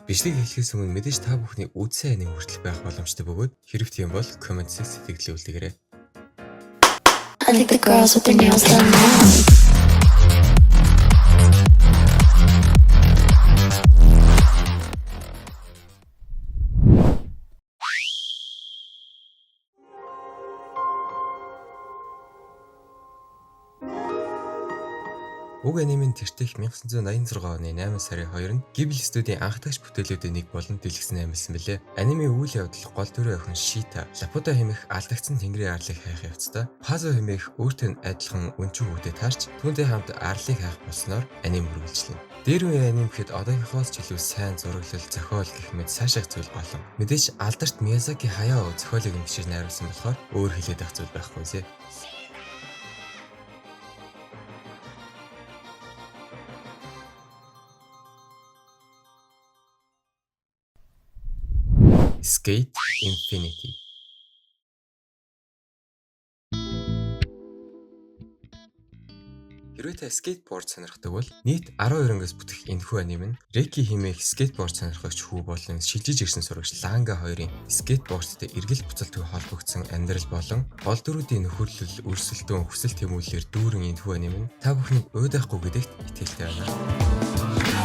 Бичлэг эхлэхээс өмнө мэдээж та бүхний үдсэн айны хүртэл байх боломжтой бөгөөд хэрэг тийм бол комент секцэд илүүлдэгээрэй. I think the girls with their nails done now. Уг анимын тэртех 1986 оны 8 сарын 2-нд Ghibli студийн анхдагч бүтээлүүдийн нэг болон дэлгэсэн амилсан билээ. Анимын үйл явдал гол дүрийн охин Шита Лапута хэмээх алдагдсан тэнгэрийн арлыг хайх явцдаа Пазо хэмээх өөртөө адилхан өнчиг хүүдэд таарч түүнтэй хамт арлыг хайх болсноор аним үргэлжлэнэ. Дээр үе аним гэхэд одоогийнхоос ч илүү сайн зураглал, зохиол гэх мэт сайшаах зүйл олон. Мэдээж алдарт Миязаки Хаяо зохиолыг нэмшиж найруулсан болохоор өөр хэлээд ах зүйл байхгүй зэ. Skate Infinity. Хэрвээ та скейтборд сонирхдаг бол нийт 12-нгээс бүтэх энэхүү аним нь Реки хэмээх скейтборд сонирхогч хүү болон шилжиж ирсэн сурагч Ланга хоёрын скейтбордтой эргэл буцалтгүй холбогдсон амьдрал болон гол дүрүүдийн нөхөрлөл, өрсөлдөөн, хүсэл тэмүүллээр дүүрэн энэхүү аним нь та бүхнийг уйдахгүй гэдэгт итгэлтэй байна.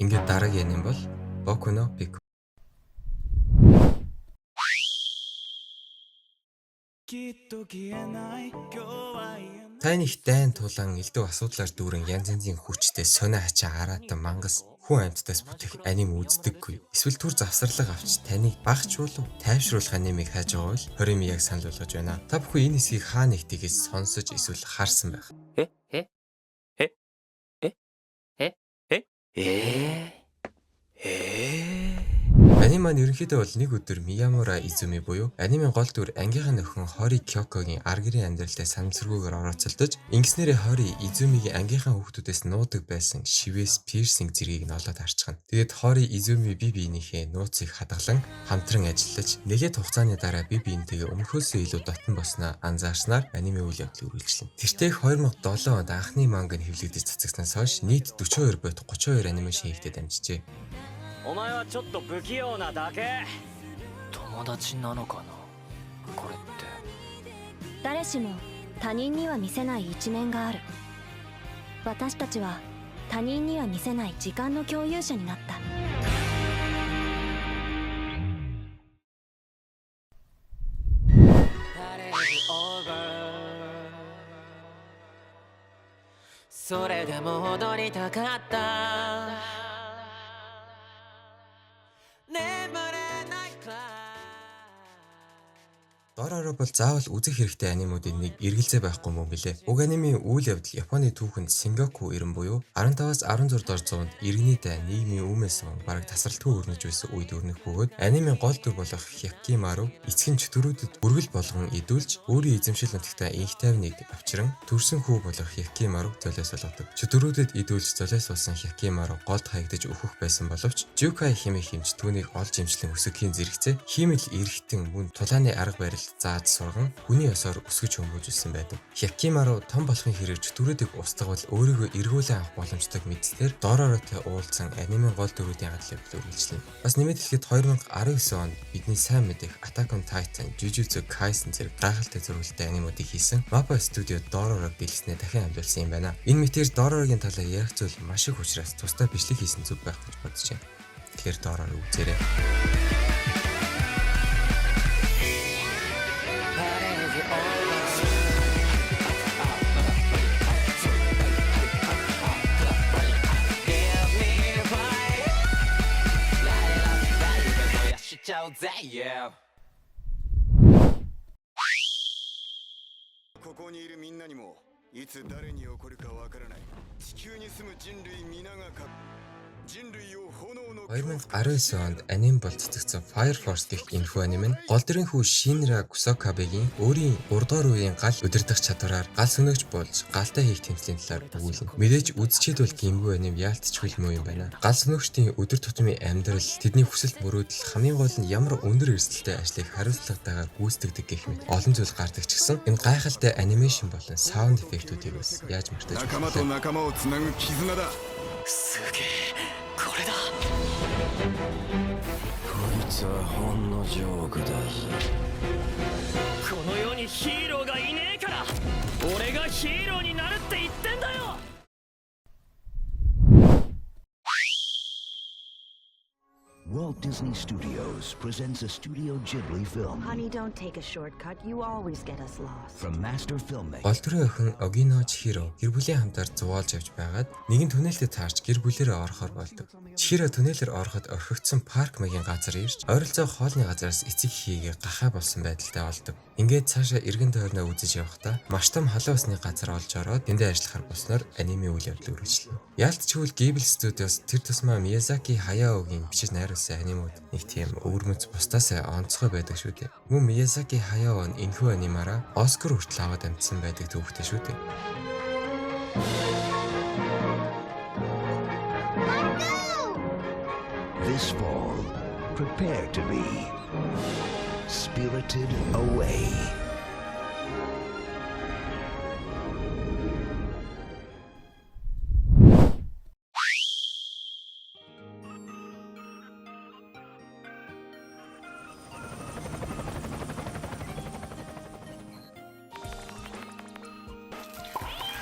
Ингээд дараагийн аним бол Boku no Pico. Таны их дайн тулаан элдв асуудлаар дүүрэн янз янзын хүчтэй сонио хачаа араатан мангас хүн амьтдаас бүтэх аним үздэггүй. Эсвэл түр завсарлага авч таныг багчруулах, тайвшруулах анимыг хайж байгаа бол хорими яг санал болгож байна. Та бүхэн энэ хэсгийг хаа нэгтгээс сонсож эсвэл харсан байх. Аним маань ерөнхийдөө бол нэг өдөр Миямура Изуми буюу анимын гол дүр ангийнхаа нөхөн Хори Кёкогийн ар гэрийн амьдралтай санамсаргүйгээр орооцолдож, ингэснээрээ Хори Изумигийн ангийнхаа хүүхдүүдээс нуудаг байсан шивээс пирсинг зэргийг нь олоод харчихна. Тэгээд Хори Изуми бие биенийхээ нууцыг хадгалан хамтран ажиллаж, нэгэд хугацааны дараа бие биентэйгээ өмнөхөөсөө илүү дотн босноо анзаарснаар анимын үйл явдал үргэлжлэнэ. Тэртех 2007 онд анхны манга нь хэвлэгдэж цацагснаас хойш нийт 42 бот 32 анимашн хийгдэд амжижээ. お前はちょっと不器用なだけ。友達なのかなこれって。誰しも他人には見せない一面がある。私たちは他人には見せない時間の共有者になった。それでも踊りたかった。Доророо бол заавал үзэх хэрэгтэй анимуудын нэг эргэлзээ байхгүй мөн билээ. Уг анимын үйл явдал Японы түүхэнд Сингоку ирэн буюу 15-аас 16 дор зуунд иргэний дай нийгмийн үүмээс бараг тасралтгүй өрнөж байсан үед өрнөх бөгөөд анимын гол дүр болох Хякимару эцгийн чөтгөрүүдэд бүргэл болгон идүүлж өөрийн эзэмшил нутагтаа инх тайвныг авчран төрсөн хүү болох Хякимару золиос болгодог. Чөтгөрүүдэд идүүлж золиос болсон Хякимару голд хаягдаж өөхөх байсан боловч Жукай хэмээх хэмж түүнийг олж имжлэн өсөхийн зэрэгцээ хиймэл эргэтэн мөн тулааны арга барил зааж сурган хүний ёсоор өсгөж хүмүүжүүлсэн байдаг. Хякимару том болохын хэрэг чөтгөрүүдийг устгавал өөрийгөө эргүүлэн авах боломжтойг мэдснээр Дороротой уулзсан анимын гол дүрүүдийн гадлыг үргэлжлэнэ. Бас нэмээд хэлэхэд 2019 онд бидний сайн мэдэх Attack on Titan, Jujutsu Kaisen зэрэг гайхалтай зурвалтай анимуудыг хийсэн Mappa Studio Dororog дэлгэснээр дахин амжуулсан юм байна. Энэ мэтэр Доророгийн талаар ярих зүйл маш их учраас тусдаа бичлэг хийсэн зүг байх гэж бодож байна. Тэгэхээр Dororo үзээрэй. Yeah. ここにいるみんなにもいつ誰に起こるかわからない地球に住む人類皆が2019 онд аним болцогдсон Fire Force гэх энэхүү аним нь гол дүрийн хүү Shinra Kusakabe-гийн өөрийн 3 дугаар үеийн гал удирдах чадвараар гал сөнөгч болж галтай хийх тэмцлийн талаар өгүүлнэ. Мэдээж үзчихэд бол гэмгүй аним яалтчгүй муу юм байна. Гал сөнөгчдийн өдөр тутмын амьдрал, тэдний хүсэл мөрөөдөл, хамгийн гол нь ямар өндөр эрсдэлтэй ажлыг хариуцлагатайгаар гүйцэтгэдэг гэх мэт олон зүйл гардаг ч гэсэн энэ гайхалтай анимашн болон саунд эффектүүдийг бас яаж мартаж байна. すげえこれだこいつはほんのジョークだぜこの世にヒーローがいねえから俺がヒーローになるって言ってんだよ Walt Disney Studios presents a Studio Ghibli film Honey, don't take a shortcut. You always get us lost. from master filmmaker Гол дүрийн охин Ogino Chihiro гэр бүлийн хамтаар зугаалж явж байгаад нэгэн түнэлтэд таарч гэр бүлээрээ орохоор болдог. Chihiro түнэлээр ороход орхигдсон парк магийн газар ирж ойролцоо хоолны газараас эцэг хийгээ гахаа болсон байдалтай болдог. Ингээд цаашаа эргэн тойрноо үзэж явахдаа маш том халуун усны газар олж ороод тэндээ ажиллахаар болсноор аниме үйл явдал үргэлжлэнэ. Яалтчгүй Ghibli Studios тэр тусмаа Miyazaki Hayao-гийн бичиж найруулсан анимууд нэг тийм өвөрмөц бусдаасаа онцгой байдаг шүү дээ. Мөн Miyazaki Hayao нь энэхүү анимаараа Оскар хүртэл аваад амжсан байдаг төвхтэй шүү дээ. This fall, prepare to be spirited away.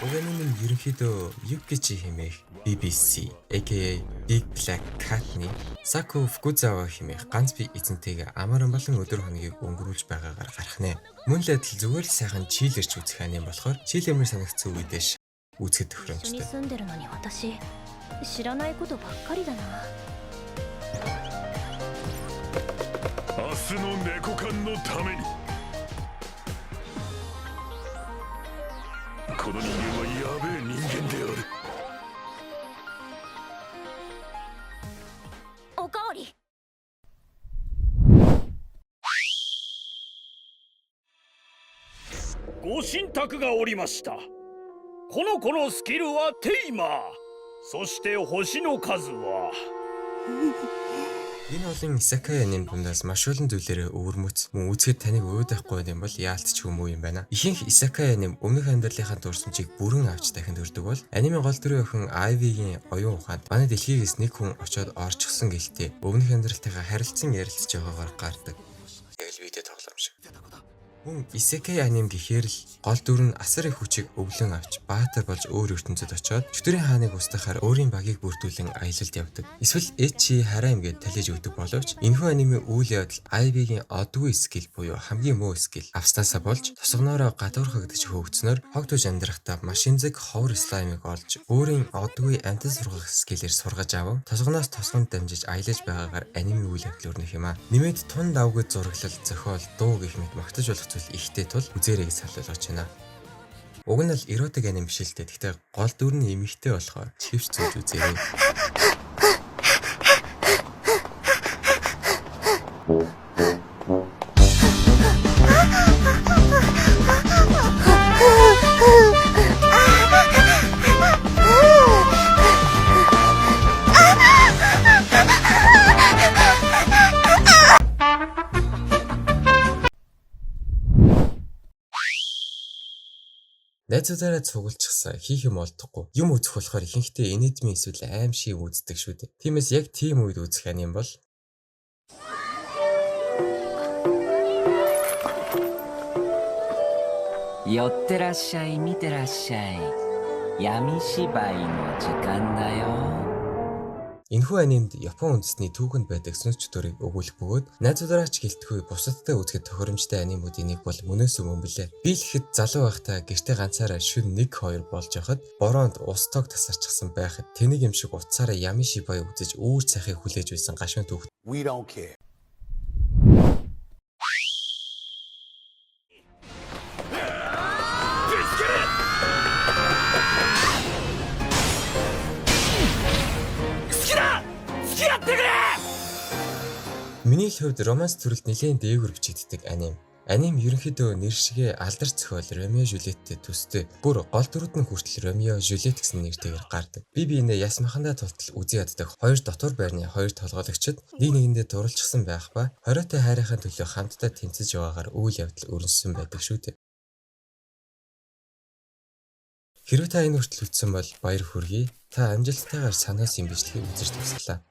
Угааны нь ерөнхийдөө Yukichi хэмээх BBC aka Big Black Cat-ны Saku Fukuzawa хэмээх ганц бие эзэнтэйгээ амаран болон өдөр хоногийг өнгөрүүлж байгаагаар гарах нэ. Мөн л адил зүгээр л сайхан чийлэрч үзэх аним болохоор чийлэмэр санагдсан үедээ үзэхэд 一緒に тохиромжтой. 住んでるのに私知らないことばっかりだな明日の猫缶のためにこの人間はやべえ人間であるおかわりご神託がおりましたこの子のスキルはテイマーそして星の数は Энэ олон Isekai аним дундаас маш олон зүйлээрээ өвөрмөц мөн үзэхэд таныг уудаахгүй юм бол яалтчгүй муу юм байна. Ихэнх Isekai аним өмнөх амьдралынхаа дурсамжийг бүрэн авч дахин төрдөг бол анимын гол дүрийн охин Ivy-гийн оюун ухаанд манай дэлхийгээс нэг хүн очоод орчихсон гэлтэй өмнөх амьдралтайгаа харилцан ярилцж байгаагаар гардаг. Яг л видео тоглоом шиг. Мөн Isekai аним гэхээр л гол дүр нь асар их хүчийг өвлөн авч баатар болж өөр ертөнцид очоод чөтгөрийн хааныг устгахаар өөрийн багийг бүрдүүлэн аялалд явдаг. Эсвэл Эчи Хараим гэд талиж өгдөг боловч энэхүү анимын үйл явдал Ivy-гийн одгүй скил буюу хамгийн муу скил авснасаа болж тосгоноороо гадуурхагдаж хөөгцнөр хогдож амьдрахдаа машинзэг ховор слаймыг олж өөрийн одгүй амтан сургах скилээр сургаж авав. Тосгоноос тосгонд дамжиж аялаж байгаагаар анимын үйл явдал өрнөх юм а. Нэмээд тун давгад зураглал зохиол дуу гэх мэт магтаж болох зүйл ихтэй тул үзээрэй гэж саналуулж байна. Уг нь л эротик аним биш л дээ. Гэхдээ гол дүр нь эмэгтэй болохоор чивч зүүж үзээрэй. Найзуудаараа цугулчихсан хийх юм олдохгүй. Юм үзэх болохоор ихэнхдээ энэдмийн эсвэл аим шиг үздэг шүү дээ. Тиймээс яг тийм үед үзэх аним бол 寄ってらっしゃい見てらっしゃい闇芝居の時間だよ энэхүү анимд Япон үндэсний түүхэнд байдаг сүнс чөтгөрийг өгүүлэх бөгөөд найзуудаараа ч гэлтгүй бусадтай үзэхэд тохиромжтой анимуудын нэг бол мөнөөс юм бэлээ. Би л ихэд залуу байхдаа гэртээ ганцаараа шүн 1-2 болж явахад бороонд ус тог тасарчихсан байхад тэнийг юм шиг утсаараа ями шибай үзэж үүр цахыг хүлээж байсан гашуун түүх. We don't care. Миний л хувьд романс төрөлд нэлээд дээгүүр бичигддэг аним. Аним ерөнхийдөө нэр шигээ алдарч зохиол Ромео Жюлиеттэй төстэй бүр гол дүрүүд нь хүртэл Ромео Жюлиет гэсэн нэртэйгээр гардаг. Би биенээ яс махандаа тултал үзий яддаг хоёр дотор байрны хоёр толгойлогчид нэг нэгэндээ дурлцсан байх ба хориотой хайрынхаа төлөө хамтдаа тэмцэж байгаагаар үйл явдал өрнөссөн байдаг шүү дээ. Хэрвээ та энэ хүртэл үзсэн бол баяр хүргэе. Та амжилттайгаар санаас юм бичлэгийг үзэж тусглаа.